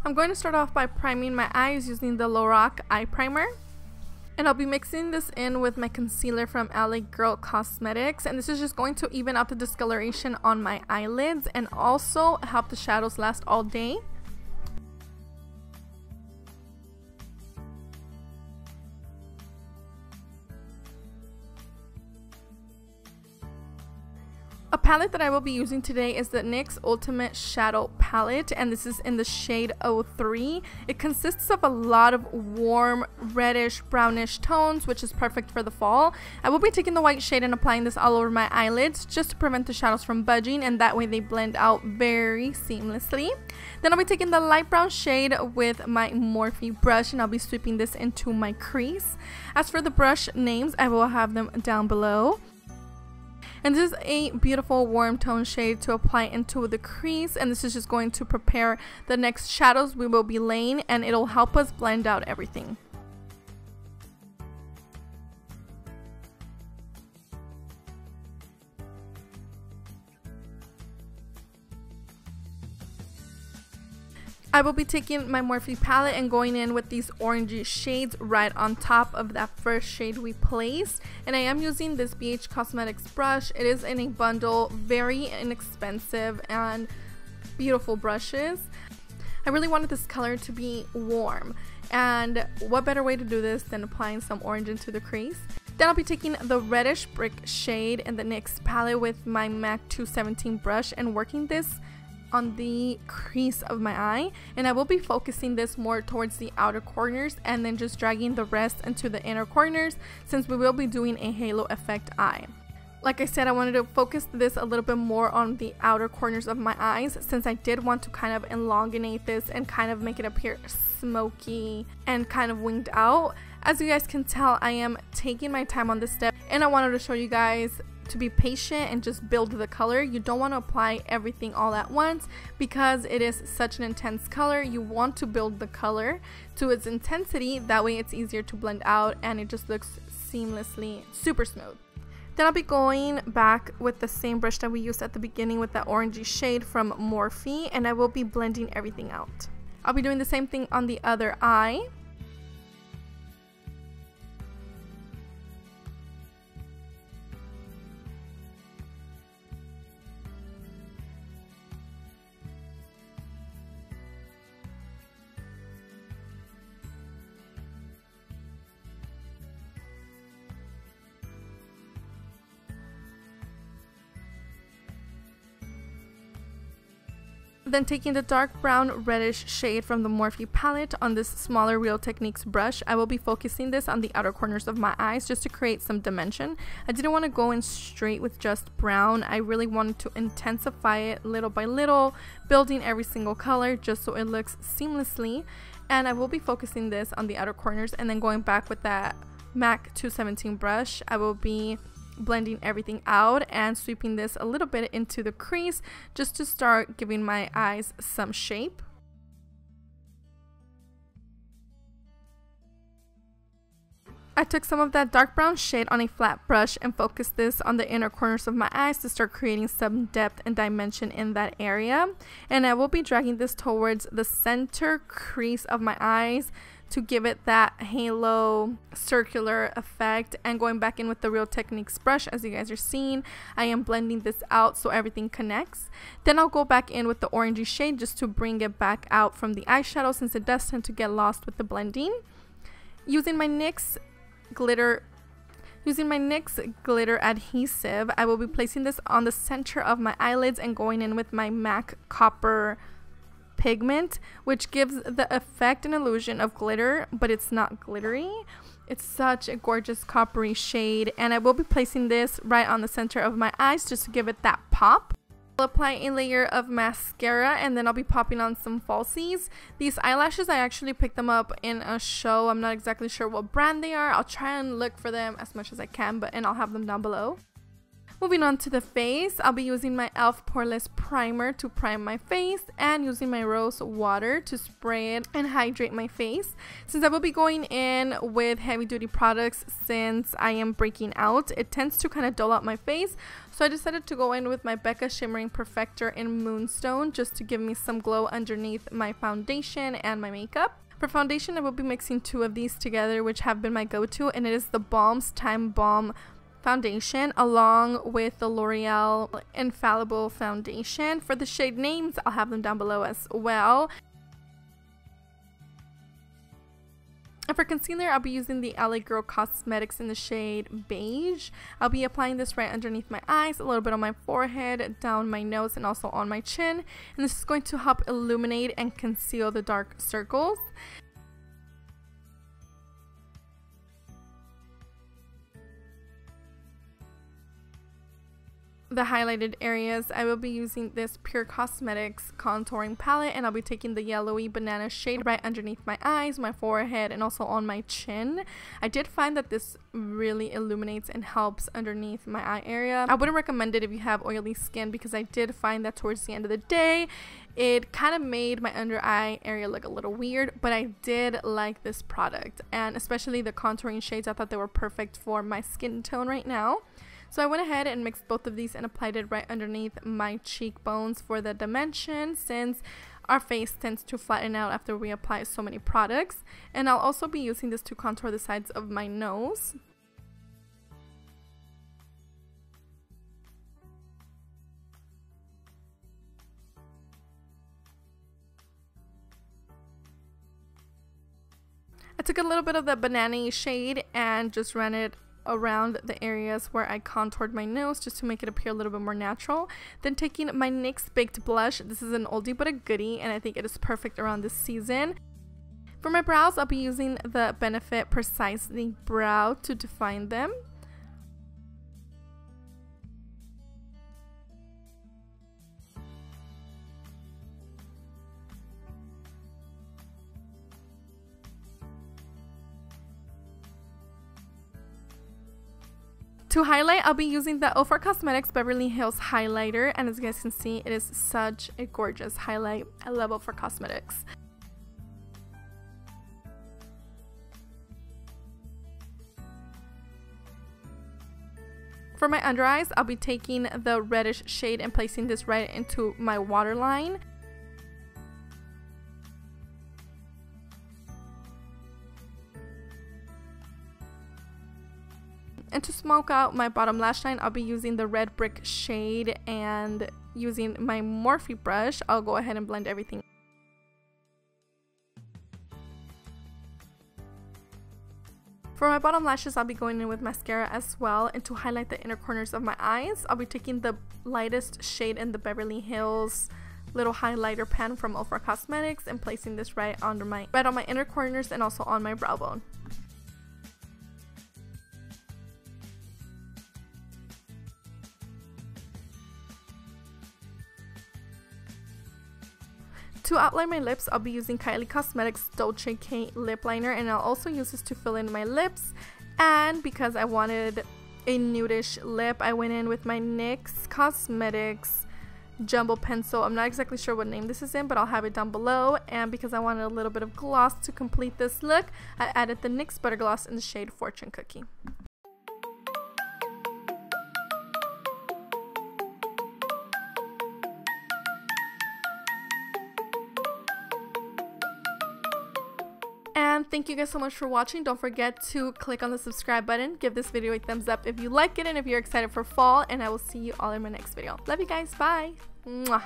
I'm going to start off by priming my eyes using the LORAC eye primer. And I'll be mixing this in with my concealer from LA Girl Cosmetics, and this is just going to even out the discoloration on my eyelids and also help the shadows last all day. A palette that I will be using today is the NYX Ultimate Shadow Palette, and this is in the shade 03. It consists of a lot of warm reddish brownish tones, which is perfect for the fall. I will be taking the white shade and applying this all over my eyelids just to prevent the shadows from budging, and that way they blend out very seamlessly. Then I'll be taking the light brown shade with my Morphe brush, and I'll be sweeping this into my crease. As for the brush names, I will have them down below. And this is a beautiful warm tone shade to apply into the crease, and this is just going to prepare the next shadows we will be laying, and it'll help us blend out everything. I will be taking my Morphe palette and going in with these orangey shades right on top of that first shade we placed. And I am using this BEIGE Cosmetics brush. It is in a bundle, very inexpensive and beautiful brushes. I really wanted this color to be warm, and what better way to do this than applying some orange into the crease. Then I'll be taking the reddish brick shade in the NYX palette with my MAC 217 brush and working this on the crease of my eye, and I will be focusing this more towards the outer corners and then just dragging the rest into the inner corners, since we will be doing a halo effect eye. Like I said, I wanted to focus this a little bit more on the outer corners of my eyes, since I did want to kind of elongate this and kind of make it appear smoky and kind of winged out. As you guys can tell, I am taking my time on this step, and I wanted to show you guys to be patient and just build the color. You don't want to apply everything all at once because it is such an intense color. You want to build the color to its intensity, that way it's easier to blend out and it just looks seamlessly super smooth. Then I'll be going back with the same brush that we used at the beginning with that orangey shade from Morphe, and I will be blending everything out. I'll be doing the same thing on the other eye. Then taking the dark brown reddish shade from the Morphe palette on this smaller Real Techniques brush, I will be focusing this on the outer corners of my eyes just to create some dimension. I didn't want to go in straight with just brown. I really wanted to intensify it little by little, building every single color just so it looks seamlessly. And I will be focusing this on the outer corners, and then going back with that MAC 217 brush, I will be blending everything out and sweeping this a little bit into the crease just to start giving my eyes some shape. I took some of that dark brown shade on a flat brush and focused this on the inner corners of my eyes to start creating some depth and dimension in that area. And I will be dragging this towards the center crease of my eyes to give it that halo circular effect, and going back in with the Real Techniques brush. As you guys are seeing, I am blending this out so everything connects. Then I'll go back in with the orangey shade just to bring it back out from the eyeshadow, since it does tend to get lost with the blending. Using my NYX glitter adhesive, I will be placing this on the center of my eyelids and going in with my MAC Copper Pigment, which gives the effect and illusion of glitter, but it's not glittery. It's such a gorgeous coppery shade, and I will be placing this right on the center of my eyes just to give it that pop. I'll apply a layer of mascara, and then I'll be popping on some falsies. These eyelashes, I actually picked them up in a show. I'm not exactly sure what brand they are. I'll try and look for them as much as I can, and I'll have them down below. Moving on to the face, I'll be using my e.l.f. Poreless Primer to prime my face and using my rose water to spray it and hydrate my face. Since I will be going in with heavy duty products since I am breaking out, it tends to kind of dull out my face. So I decided to go in with my Becca Shimmering Perfector in Moonstone just to give me some glow underneath my foundation and my makeup. For foundation, I will be mixing 2 of these together, which have been my go-to, and it is the BALM's Time Balm foundation along with the L'Oreal Infallible foundation. For the shade names, I'll have them down below as well. And for concealer, I'll be using the LA Girl Cosmetics in the shade Beige. I'll be applying this right underneath my eyes, a little bit on my forehead, down my nose, and also on my chin. And this is going to help illuminate and conceal the dark circles. The highlighted areas, I will be using this Pure Cosmetics contouring palette, and I'll be taking the yellowy banana shade right underneath my eyes, my forehead, and also on my chin. I did find that this really illuminates and helps underneath my eye area. I wouldn't recommend it if you have oily skin, because I did find that towards the end of the day it kind of made my under eye area look a little weird, but I did like this product, and especially the contouring shades. I thought they were perfect for my skin tone right now. So I went ahead and mixed both of these and applied it right underneath my cheekbones for the dimension, since our face tends to flatten out after we apply so many products. And I'll also be using this to contour the sides of my nose. I took a little bit of the banana shade and just ran it around the areas where I contoured my nose just to make it appear a little bit more natural. Then taking my NYX Baked Blush, this is an oldie but a goodie, and I think it is perfect around this season. For my brows, I'll be using the Benefit Precisely Brow to define them. To highlight, I'll be using the OFRA Cosmetics Beverly Hills highlighter, and as you guys can see, it is such a gorgeous highlight. I love OFRA Cosmetics. For my under eyes, I'll be taking the reddish shade and placing this right into my waterline. And to smoke out my bottom lash line, I'll be using the Red Brick shade, and using my Morphe brush, I'll go ahead and blend everything. For my bottom lashes, I'll be going in with mascara as well, and to highlight the inner corners of my eyes, I'll be taking the lightest shade in the Beverly Hills little highlighter pen from OFRA Cosmetics and placing this right on my inner corners and also on my brow bone. To outline my lips, I'll be using KYLIE Cosmetics Dolce K lip liner, and I'll also use this to fill in my lips. And because I wanted a nudish lip, I went in with my NYX Cosmetics Jumbo Pencil. I'm not exactly sure what name this is in, but I'll have it down below. And because I wanted a little bit of gloss to complete this look, I added the NYX Buttergloss in the shade Fortune Cookie. And thank you guys so much for watching. Don't forget to click on the subscribe button. Give this video a thumbs up if you like it and if you're excited for fall. And I will see you all in my next video. Love you guys. Bye. Mwah.